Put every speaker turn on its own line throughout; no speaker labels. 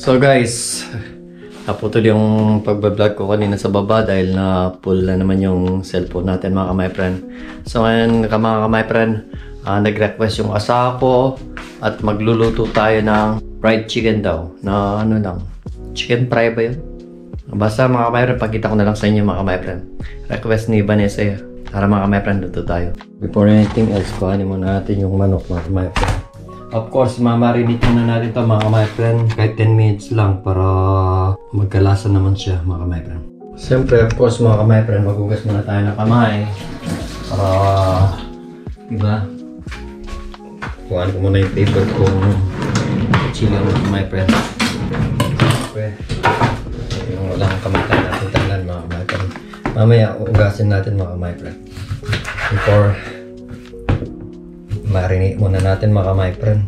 So guys, naputol yung pagbablog ko kanina sa baba dahil na full na naman yung cellphone natin mga kamay friend. So ngayon mga kamay friend, nag-request yung asawa ko at magluluto tayo ng fried chicken daw na ano lang, chicken fry ba yun? Basta mga kamay friend, pagkita ko na lang sa inyo mga kamay friend. Request ni Vanessa ya. Tara mga kamay friend, luto tayo. Before anything else, kuhanin muna natin yung manok mga kamay friend. Of course, mamarinate muna natin ito mga kamay friend. Kahit 10 minutes lang para magkalasa naman siya mga kamay friend. Siyempre, of course mga kamay friend, magugas muna tayo ng kamay. Para, diba? Kuhaan ko muna yung favorite kong chili mga kamay friend. Okay. Yung walang kamay natin tanglan mga kamay friend. Mamaya, ugasin natin mga kamay friend. Before marinate muna natin mga kamay friend.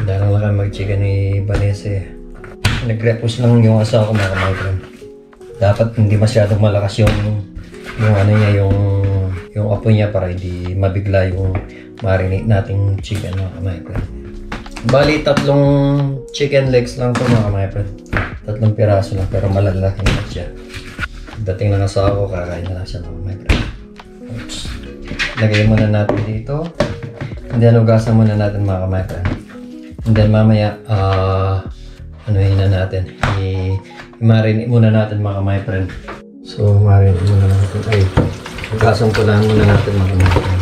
Dahil lang kami mag-chicken ni Vanessa. Nag-repost lang yung asawa ko mga kamay friend. Dapat hindi masyadong malakas yung ano niya, yung apoy niya para hindi mabigla yung marinate nating chicken mga kamay friend. Bali, 3 chicken legs lang to mga kamay friend. 3 piraso lang pero malalaki na siya. Dating ng asawa ko, kakain na lang siya mga kamay friend. Oops. Lagay muna natin dito. And then, ugasan muna natin mga kamay friend. And then, mamaya, anuhin na natin. I-marinate muna natin mga kamay friend. So, marinate muna natin. Ay, ugasan ko lang muna natin mga kamay friend.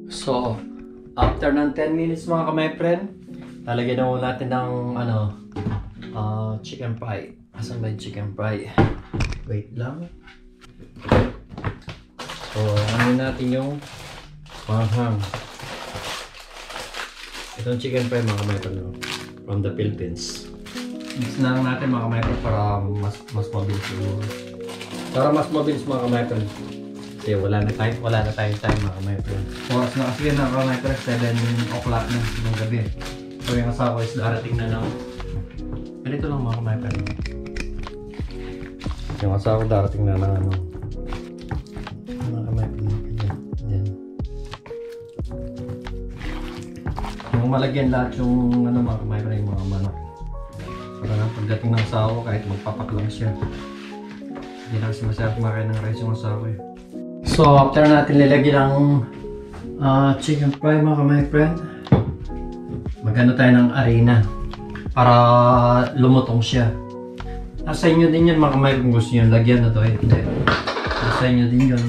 So, after ng 10 minutes mga kamay friend, lalagyan na muna natin ng chicken fry. Asan ba yung chicken fry? Wait lang. So, ano natin yung manghang. Itong chicken fry mga kamay friend from the Philippines. Mix na lang natin mga kamay friend para mas mabilis yung para mas mabilis mga kamay friend. Kasi wala na tayong time mga kamay friend. Oras na kasi yan mga kamay friend, 7 o'clock na ng gabi. So yung asawa is darating na ng ganito lang mga kamay friend. Yung asawa ko darating na ng mga kamay friend. Yung malagyan lahat yung mga kamay friend, yung mga manok. Para na pagdating ng asawa ko kahit magpapak lang siya. Hindi na kasi masarap kumakain ng rice yung asawa ko eh. So after natin lilagyan ng chicken fry mga kamay friend, magano tayo ng arena para lumutong siya. Nasa inyo din yan mga kamay kung gusto nyo lagyan na to eh. Hindi. Nasa inyo din yun.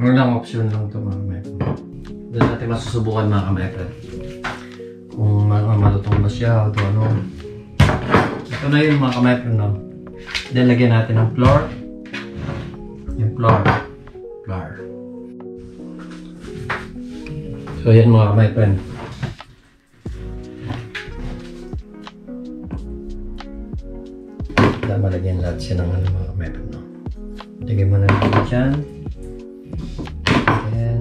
Ano lang option lang ito mga kamay friend. Doon natin masusubukan mga kamay friend. Kung malutong ba siya o ano. Ito na yun mga kamay friend no. Then lagyan natin ng flour. Yung flour. So yan mga kamay friend. Malagyan lahat siya ng mga kamay friend no. Lagyan mo na natin dyan. Then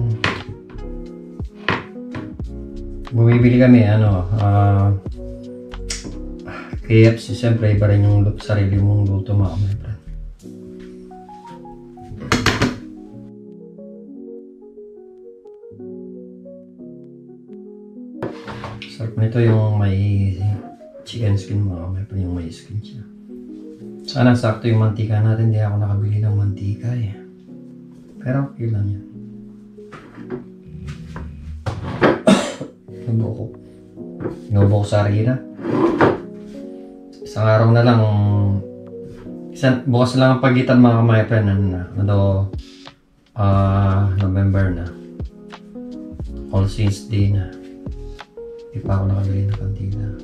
bumibili kami KFC, siyempre iba rin yung sarili mong luto mga kamay friend. Sarap nito yung may chicken skin mga kamay friend, yung may skin siya. Sana sakto yung mantika natin, hindi ako nakabili ng mantika eh. Pero okay lang yan. Inubo ko sa harina. Isang araw na lang, bukas lang ang pagitan mga kamay friend November na. All Saints Day na. Hindi pa ako nakabili ng kantina.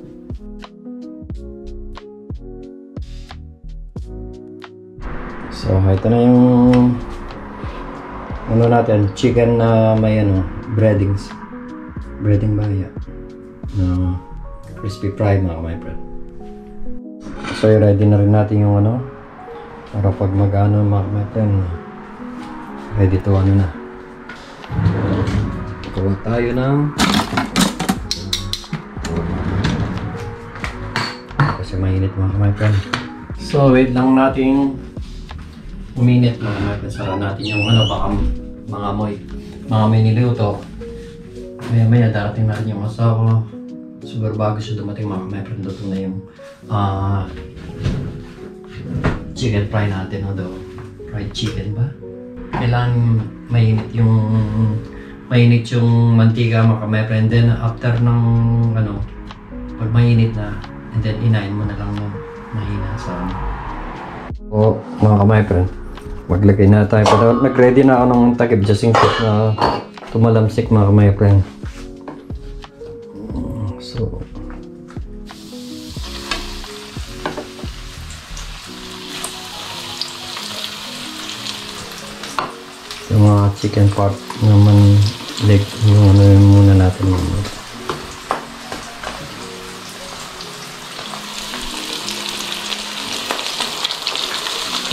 So, ito na yung natin, chicken na may breadings. Breading ba yan? Crispy fried mga kamay friend. So, ready na rin natin yung para pag mag-ano mga kamay friend, ready to na. Kuha tayo ng kasi mainit mga kamay friend. So, wait lang natin uminit mga kamay friend. Sara natin yung baka mga amoy niluto. Maya darating na rin yung asawa. Siguro bago siya dumating mga ka-my-friend, luto na yung chicken fry natin, fried chicken ba? Kailangan mainit yung mantika mga ka-my-friend. Then after ng pag mainit na, and then inain mo na lang ng mahina sa mga ka-my-friend. Maglagay na tayo. Pero nag-ready na ako ng takip just in case na tumalamsik mga ka-my-friend. So yung mga chicken part naman, leg, yung muna natin muna.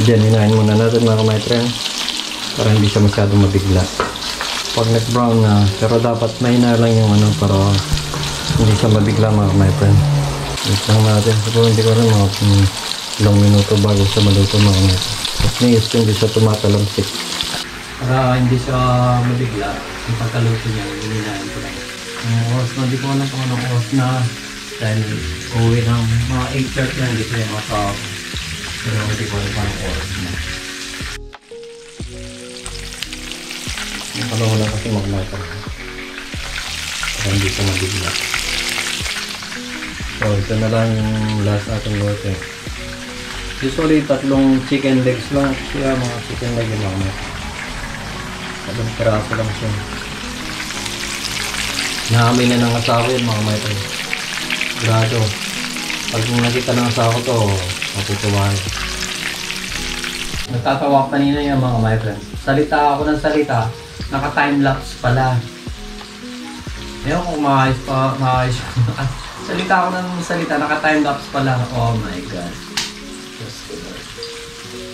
Diyan, hinahin muna natin mga ka-my-friend para hindi siya masyadong mabigla. Pag nag-brown na, pero dapat mahina lang yung para hindi siya mabigla mga ka-my-friend. Wait lang natin. Siguro hindi ko alam mga ilang minuto bago siya maluto mga ka-my-friend. At nais ko hindi siya tumatalamsik. Para hindi siya mabigla, yung pagkaluto niya, hininahin ko lang. Oras na, hindi ko alam kung anong oras na dahil uwi ng mga 8:30 na, hindi ko yung makakawag. Pero hindi ko alam kung anong oras na. Nakalaw lang kasi mag-mata. Para hindi siya mabigla. So, ito na lang yung last atong lote. Usually, 3 chicken legs lang. Kaya mga chicken legs yung mga mata. 3 piraso lang siya. Naamin na ng asawa yun mga mata. Grado. Pag nakita ng asawa to, matutuwa. Nagtatawa kanina yung mga my friends. Salita ako ng salita, naka-timelapse pala. Ngayon kung maayos pa, salita ako ng salita, naka-timelapse pala. Oh my God.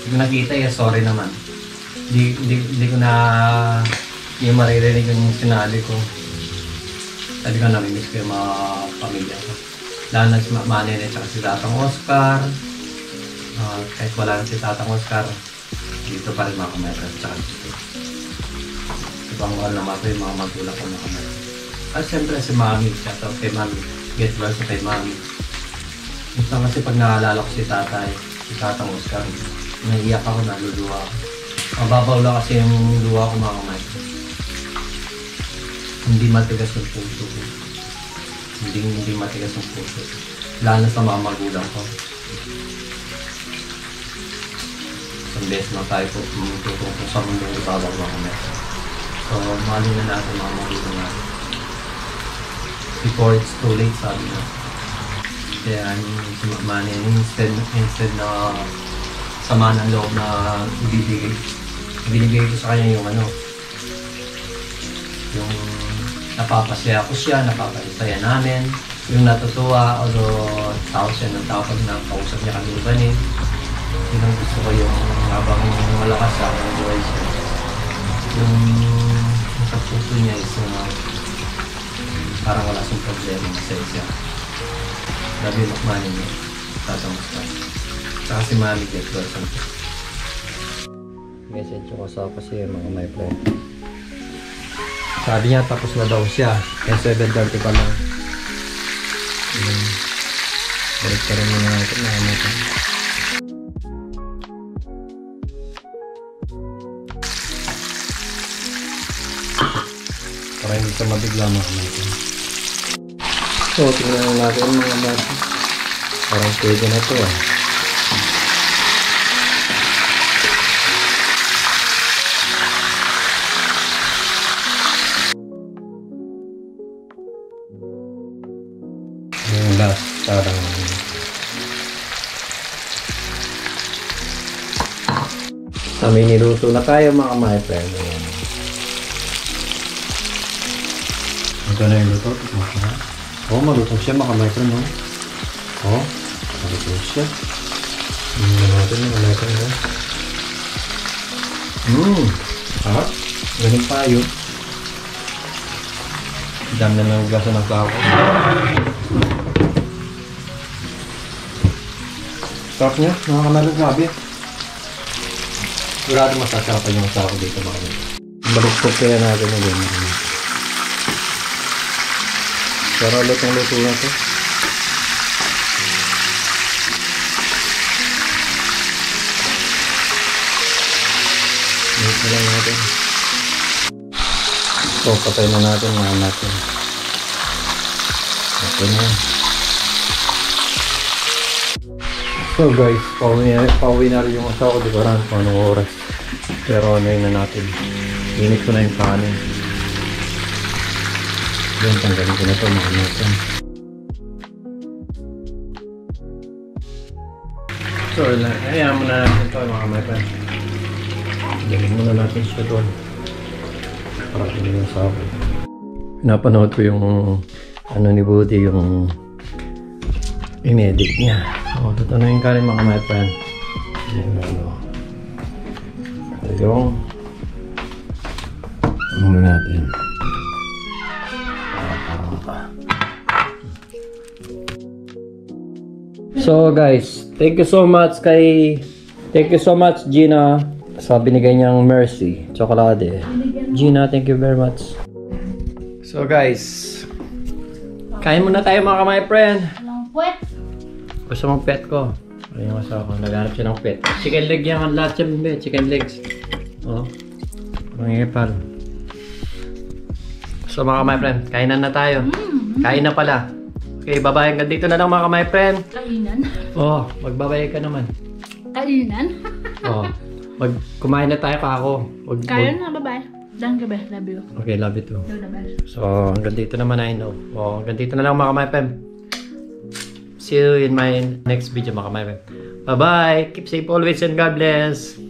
Hindi ko nakita sorry naman. Hindi ko na yung maririnig yung sinabi ko. Sabi ko namimiss ko yung mga pamilya ko. Lalo na si Manene at si Tatang Oscar. Kahit wala na si Tatang Oscar, dito pa rin mga kamera at saka dito. Ibang mahal naman ito yung mga magulang ko mga kamera. At siyempre si Mami, shoutout kay Mami. Get well sa kay Mami. Gusto kasi pag naalala ko si Tatay, si Tatang Oscar, naiiyak ako, naluluwa ako. Mababaw lang kasi yung luwa ko mga kamera. Hindi matigas yung puso ko. Hindi matigas yung puso. Lalo na sa mga magulang ko. Isang beses na tayo po tumutulong kung sa mundong ibabang mga kamera. So, mahalin na natin mga magulang natin. Before it's too late, sabi na. Kaya si Manny, instead na sama ng loob na ibinigay ko sa kanya yung yung napapasaya ko siya, napapasaya namin, yung natutuwa, although tao siya ng tao pag nakausap niya kami ibanin. Yun ang gusto ko yung habang malakas siya, ang buhay siya. Yung sa puso niya is parang wala siyang problema, masaya siya. Labi yung makmanin niya, tatangas ka. Saka si Mami get well something. Message ko sa kasi mga my friend. Sabi niya tapos na daw siya. Eh 7:30 pa lang. Balik ka rin muna natin na natin. Para hindi ka mabigla mga natin. So tingnan natin mga natin. Parang pwede na ito ah. Yung last, parang kami niluto na tayo mga my friend. Ito na yung luto. Maluto siya mga my friend. Maluto siya. Tingnan natin mga my friend. Ganun tayo. Dami na ng gasa ng kako. Sarap niya, nakakamalang grabe. Sigurado masasarapan yung kako dito mga kapatid. Balik ko kaya natin na ganyan. Pero lutong-luto na to. Wait na lang natin. So, patay na natin. Mahan natin. Okay na yan. So guys, pauwi na rin yung asawa ko. Di ko rin kung anong oras. Pero ano yun na natin. Init ko na yung kanin. Yan, tanggalin ko na ito. Mahan natin. So, ayan muna natin ito mga my friend. Galing muna natin siya doon. Para hindi yung sabi. Pinapanood ko yung ano ni Buddy, yung in-edit niya. So, totoo na yung kanin mga my friend. Yan ano. Yung ano natin. So guys, thank you so much Gina sa binigay niyang Mercy chocolate. Gina, thank you very much. So guys, kain muna tayo mga my friend.
Walang puwet.
Gusto mong pet ko? Ayun yung asawa ko, naghanap siya ng pet. Chicken leg yan ang lahat yan, chicken legs. Oh, mangipal. So mga my friend, kainan na tayo. Kain na pala. Okay, bye-bye. Hanggang dito na lang mga my friend.
Kainan?
Oh, magbabay ka naman.
Kainan?
Oh, kumain na tayo ka ako.
Kaya na, bye-bye. Thank you, bye. Love you.
Okay, love you too.
You're the best.
So, hanggang dito naman I know. Oh, hanggang dito na lang mga my friend. See you in my next video mga my friend. Bye-bye. Keep safe always and God bless.